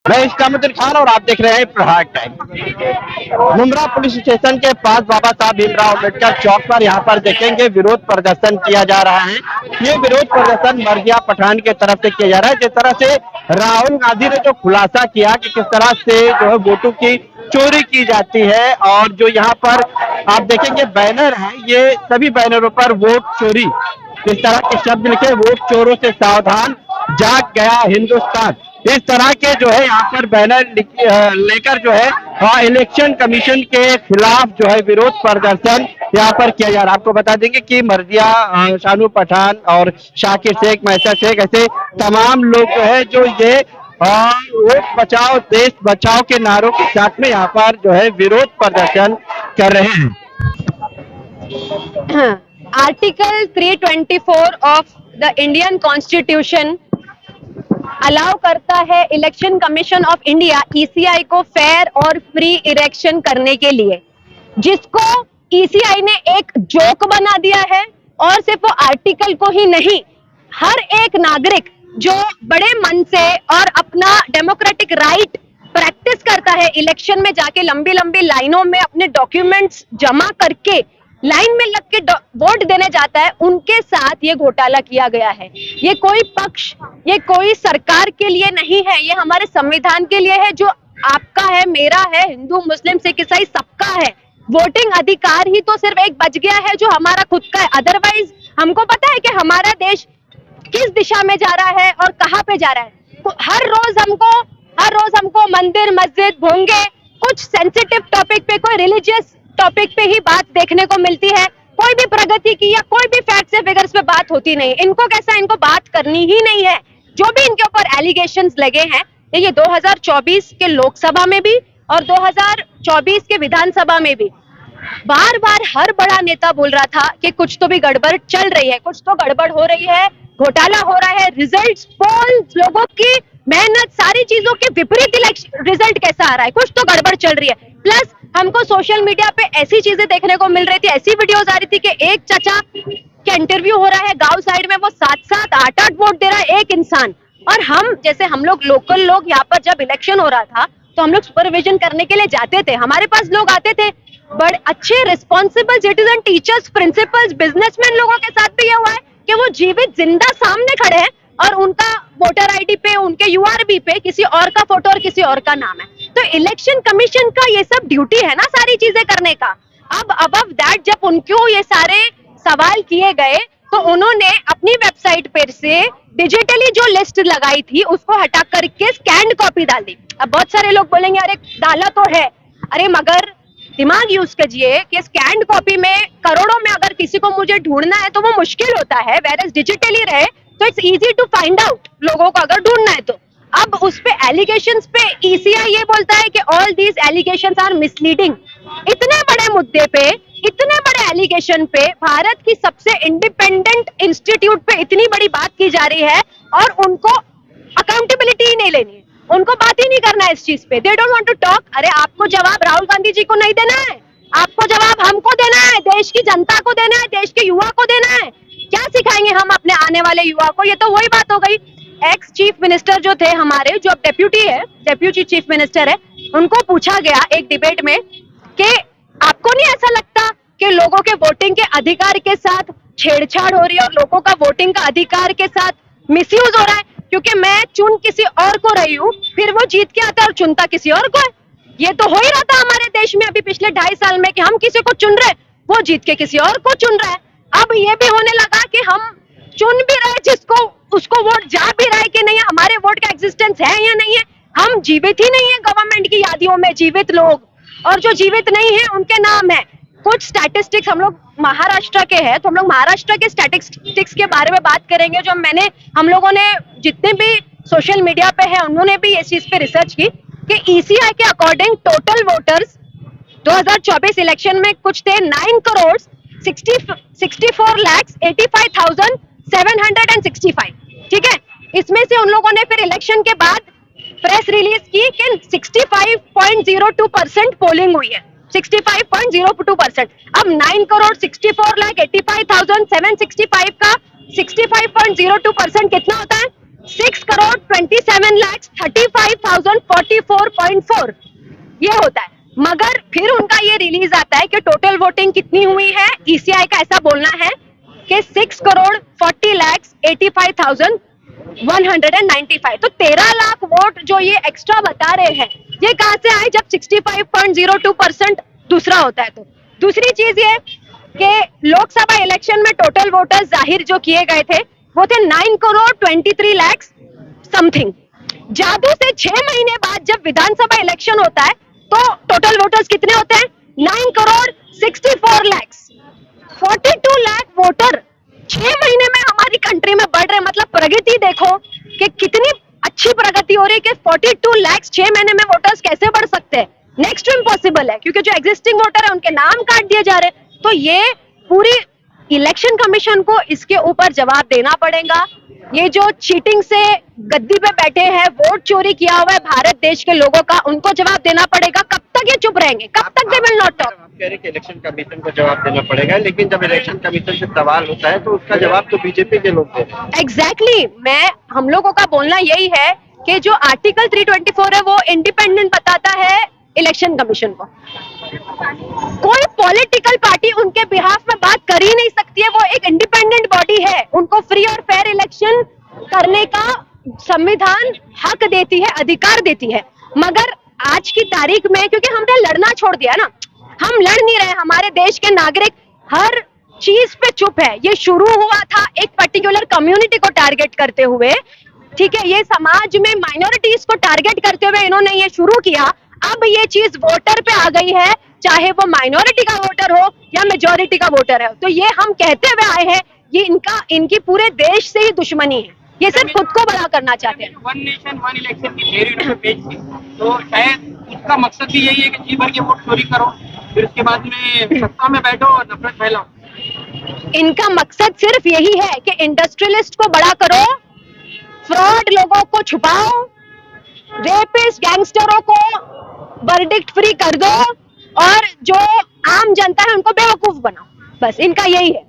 मैं इस्लामुद्दीन खान और आप देख रहे हैं प्रहार टाइम। मुंब्रा पुलिस स्टेशन के पास बाबा साहब भीमराव अम्बेडकर चौक पर यहाँ पर देखेंगे विरोध प्रदर्शन किया जा रहा है। ये विरोध प्रदर्शन मर्जिया पठान के तरफ से किया जा रहा है। जिस तरह से राहुल गांधी ने जो खुलासा किया कि किस तरह से जो है वोटों की चोरी की जाती है, और जो यहाँ पर आप देखेंगे बैनर है, ये सभी बैनरों पर वोट चोरी इस तरह के शब्द लिखे, वोट चोरों से सावधान, जाग गया हिंदुस्तान, इस तरह के जो है यहाँ पर बैनर लेकर जो है इलेक्शन कमीशन के खिलाफ जो है विरोध प्रदर्शन यहाँ पर किया जा रहा है। आपको बता देंगे कि मर्जिया, शानू पठान और शाकिर शेख, मैसा शेख, ऐसे तमाम लोग जो है जो ये वोट बचाओ देश बचाओ के नारों के साथ में यहाँ पर जो है विरोध प्रदर्शन कर रहे हैं। Article 324 of the Indian constitution allow करता है election commission of India ECI को फेयर और फ्री इलेक्शन करने के लिए, जिसको ईसीआई ने एक जोक बना दिया है। और सिर्फ वो आर्टिकल को ही नहीं, हर एक नागरिक जो बड़े मन से और अपना डेमोक्रेटिक राइट प्रैक्टिस करता है, इलेक्शन में जाके लंबी लंबी लाइनों में अपने डॉक्यूमेंट्स जमा करके लाइन में लग के वोट देने जाता है, उनके साथ ये घोटाला किया गया है। ये कोई पक्ष, ये कोई सरकार के लिए नहीं है, ये हमारे संविधान के लिए है, जो आपका है, मेरा है, हिंदू मुस्लिम सिख ईसाई सबका है। वोटिंग अधिकार ही तो सिर्फ एक बच गया है जो हमारा खुद का है। अदरवाइज हमको पता है कि हमारा देश किस दिशा में जा रहा है और कहाँ पे जा रहा है। तो हर रोज हमको मंदिर, मस्जिद, भोंगे, कुछ सेंसिटिव टॉपिक पे, कोई रिलीजियस टॉपिक पे ही बात देखने को मिलती है। कोई भी प्रगति की या कोई भी फैक्ट्स या फिगर्स पे बात होती नहीं। इनको कैसा, इनको बात करनी ही नहीं है। जो भी इनके ऊपर एलिगेशंस लगे हैं, ये 2024 के लोकसभा में भी और 2024 के विधानसभा में भी बार बार हर बड़ा नेता बोल रहा था कि कुछ तो भी गड़बड़ चल रही है, कुछ तो गड़बड़ हो रही है, घोटाला हो रहा है, रिजल्ट्स, पोल्स, लोगों की मेहनत, सारी चीजों के विपरीत रिजल्ट कैसा आ रहा है, कुछ तो गड़बड़ चल रही है। प्लस हमको सोशल मीडिया पे ऐसी चीजें देखने को मिल रही थी, ऐसी वीडियोस आ रही थी कि एक चाचा का इंटरव्यू हो रहा है गांव साइड में, वो 7-7, 8-8 वोट दे रहा है एक इंसान। और हम जैसे हम लोग लोकल लोग यहाँ पर जब इलेक्शन हो रहा था तो हम लोग सुपरविजन करने के लिए जाते थे, हमारे पास लोग आते थे, बड़े अच्छे responsible citizen, teachers, principles, businessman लोगों के साथ भी ये हुआ है कि वो जीवित जिंदा सामने खड़े हैं और उनका वोटर आईडी पे, उनके यूआरबी पे किसी और का फोटो और किसी और का नाम है। तो इलेक्शन कमीशन का ये सब ड्यूटी है ना सारी चीजें करने का। अब अबव दैट जब उनको ये सारे सवाल किए गए तो उन्होंने अपनी वेबसाइट पर से डिजिटली जो लिस्ट लगाई थी उसको हटा करके स्कैन्ड कॉपी डाल दी। अब बहुत सारे लोग बोलेंगे अरे डाला तो है, अरे मगर दिमाग यूज कीजिए कि स्कैन्ड कॉपी में करोड़ों में अगर किसी को मुझे ढूंढना है तो वो मुश्किल होता है, वेयर डिजिटली रहे तो it's easy to find out लोगों को अगर ढूंढना है तो। अब उस पे एलिगेशंस पे ईसीआई ये बोलता है कि all these allegations are misleading. इतने बड़े मुद्दे पे, इतने बड़े एलिगेशन पे भारत की सबसे इंडिपेंडेंट इंस्टीट्यूट पे इतनी बड़ी बात की जा रही है और उनको अकाउंटेबिलिटी ही नहीं लेनी है, उनको बात ही नहीं करना है इस चीज पे। They don't want to talk. अरे आपको जवाब राहुल गांधी जी को नहीं देना है, आपको जवाब हमको देना है, देश की जनता को देना है, देश के युवा को देना है। क्या सिखाएंगे हम अपने आने वाले युवा को? ये तो वही बात हो गई। एक्स चीफ मिनिस्टर जो थे हमारे, जो अब डेप्यूटी चीफ मिनिस्टर है, उनको पूछा गया एक डिबेट में कि आपको नहीं ऐसा लगता कि लोगों के वोटिंग के अधिकार के साथ छेड़छाड़ हो रही है और लोगों का वोटिंग का अधिकार के साथ मिसयूज हो रहा है, क्योंकि मैं चुन किसी और को रही हूँ, फिर वो जीत के आता है और चुनता किसी और को है। ये तो हो ही रहा था हमारे देश में अभी पिछले 2.5 साल में कि हम किसी को चुन रहे, वो जीत के किसी और को चुन रहा है। अब ये भी होने लगा कि हम चुन भी रहे जिसको, उसको वोट जा भी रहा है कि नहीं, हमारे वोट का एग्जिस्टेंस है या नहीं है। हम जीवित ही नहीं है गवर्नमेंट की यादियों में, जीवित लोग, और जो जीवित नहीं है उनके नाम है। कुछ स्टैटिस्टिक्स, हम लोग महाराष्ट्र के हैं तो हम लोग महाराष्ट्र के स्टैटिस्टिक्स के बारे में बात करेंगे, जो हम लोगों ने जितने भी सोशल मीडिया पे है उन्होंने भी इस चीज पे रिसर्च की कि ईसीआई के अकॉर्डिंग टोटल वोटर्स 2024 इलेक्शन में कुछ थे 9,64,85,765। ठीक है, इसमें से उन लोगों ने फिर इलेक्शन के बाद प्रेस रिलीज की कि 65.02% पोलिंग हुई है, 65.02%। अब 9,64,85,765 का 65.02% कितना होता है? 6,27,35,044.4 ये होता है। मगर फिर उनका ये रिलीज आता है कि टोटल वोटिंग कितनी हुई है। ईसीआई का ऐसा बोलना है कि 6,40,85,195। तो 13 लाख वोट जो ये एक्स्ट्रा बता रहे हैं, ये कहां से आए जब 65.02% दूसरा होता है। तो दूसरी चीज ये कि लोकसभा इलेक्शन में टोटल वोटर्स जाहिर जो किए गए थे वो थे 9,23 लाख समथिंग। जादू से 6 महीने बाद जब विधानसभा इलेक्शन होता है तो टोटल वोटर्स कितने होते हैं? 9,64 लाख। 42 लाख वोटर 6 महीने में हमारी कंट्री में बढ़ रहे। मतलब प्रगति देखो कि कितनी अच्छी प्रगति हो रही है कि 42 लाख 6 महीने में वोटर्स कैसे बढ़ सकते हैं। नेक्स्ट इम्पॉसिबल है क्योंकि जो एग्जिस्टिंग वोटर है उनके नाम काट दिए जा रहे हैं। तो ये पूरी इलेक्शन कमीशन को इसके ऊपर जवाब देना पड़ेगा। ये जो चीटिंग से गद्दी पे बैठे हैं, वोट चोरी किया हुआ है भारत देश के लोगों का, उनको जवाब देना पड़ेगा। कब तक ये चुप रहेंगे? कब तक दे विल नॉट टॉक? आप कह रहे हैं कि इलेक्शन कमीशन को जवाब देना पड़ेगा, लेकिन जब इलेक्शन कमीशन से सवाल होता है तो उसका जवाब तो बीजेपी के लोग देते हैं। एग्जैक्टली हम लोगों का बोलना यही है कि जो आर्टिकल 324 है वो इंडिपेंडेंट बताता है इलेक्शन कमीशन को। कोई पॉलिटिकल पार्टी उनके बिहाफ में बात कर ही नहीं सकती है। वो एक इंडिपेंडेंट बॉडी है, उनको फ्री और फेयर इलेक्शन करने का संविधान हक देती है, अधिकार देती है। मगर आज की तारीख में क्योंकि हमने लड़ना छोड़ दिया ना, हम लड़ नहीं रहे। हमारे देश के नागरिक हर चीज पे चुप है। ये शुरू हुआ था एक पर्टिकुलर कम्युनिटी को टारगेट करते हुए, ठीक है, ये समाज में माइनॉरिटीज को टारगेट करते हुए इन्होंने ये शुरू किया। अब ये चीज वोटर पे आ गई है, चाहे वो माइनॉरिटी का वोटर हो या मेजॉरिटी का वोटर है। तो ये हम कहते हुए आए हैं, ये इनकी पूरे देश से ही दुश्मनी है। ये सिर्फ खुद को बड़ा करना चाहते हैं। वन नेशन वन इलेक्शन की थ्योरी उन्होंने पेश की, तो शायद उसका मकसद भी यही है कि जी भर के वोट चोरी करो, फिर उसके बाद में सत्ता में बैठो और नफरत फैलाओ। इनका मकसद सिर्फ यही है कि इंडस्ट्रियलिस्ट को बड़ा करो, फ्रॉड लोगों को छुपाओ, रेपिस्ट गैंगस्टरों को वर्डिक्ट फ्री कर दो और जो आम जनता है उनको बेवकूफ बनाओ। बस इनका यही है।